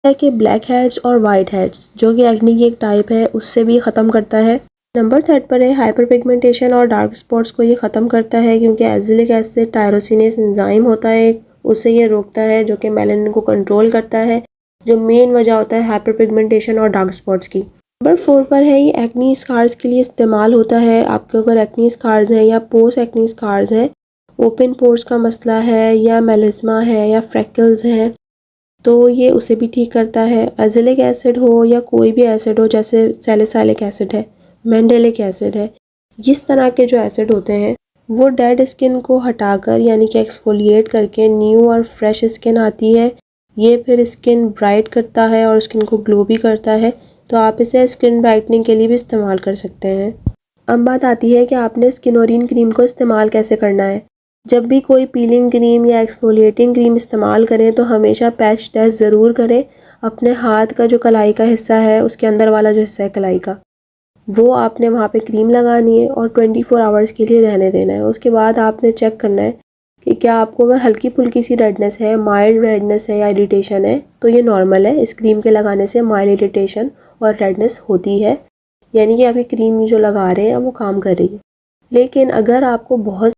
है कि black heads और वाइट हेड्स जो कि एक्ने की एक टाइप है उससे भी ख़त्म करता है। नंबर 3 पर है हाइपर पिगमेंटेशन और डार्क स्पॉट्स को ये ख़त्म करता है क्योंकि एजिलिक एसिड टायरोसिनेस एंजाइम होता है उससे ये रोकता है जो कि मेलानिन को कंट्रोल करता है, जो मेन वजह होता है हाइपर पिगमेंटेशन और डार्क स्पॉट्स की। नंबर 4 पर है ये एक्नी स्कार्स के लिए इस्तेमाल होता है। आपके अगर एक्नी स्कार्स हैं या पोस्ट एक्नी स्कार्स हैं, ओपन पोर्स का मसला है या मेलिस्मा है या फ्रैकल्स हैं, तो ये उसे भी ठीक करता है। एजिलिक एसिड हो या कोई भी एसिड हो जैसे सैलिसाइलिक एसिड है, मेंडेलिक एसिड है, इस तरह के जो एसिड होते हैं वो डेड स्किन को हटाकर यानी कि एक्सफोलिएट करके न्यू और फ्रेश स्किन आती है। ये फिर स्किन ब्राइट करता है और स्किन को ग्लो भी करता है, तो आप इसे स्किन ब्राइटनिंग के लिए भी इस्तेमाल कर सकते हैं। अब बात आती है कि आपने स्किनोरिन क्रीम को इस्तेमाल कैसे करना है। जब भी कोई पीलिंग क्रीम या एक्सफोलिएटिंग क्रीम इस्तेमाल करें तो हमेशा पैच टेस्ट ज़रूर करें। अपने हाथ का जो कलाई का हिस्सा है उसके अंदर वाला जो हिस्सा है कलाई का, वो आपने वहाँ पे क्रीम लगानी है और 24 आवर्स के लिए रहने देना है। उसके बाद आपने चेक करना है कि क्या आपको अगर हल्की फुल्की सी रेडनेस है, माइल्ड रेडनेस है या इरिटेशन है, तो ये नॉर्मल है। इस क्रीम के लगाने से माइल्ड इरिटेशन और रेडनेस होती है, यानी कि अभी क्रीम जो लगा रहे हैं वो काम कर रही है। लेकिन अगर आपको बहुत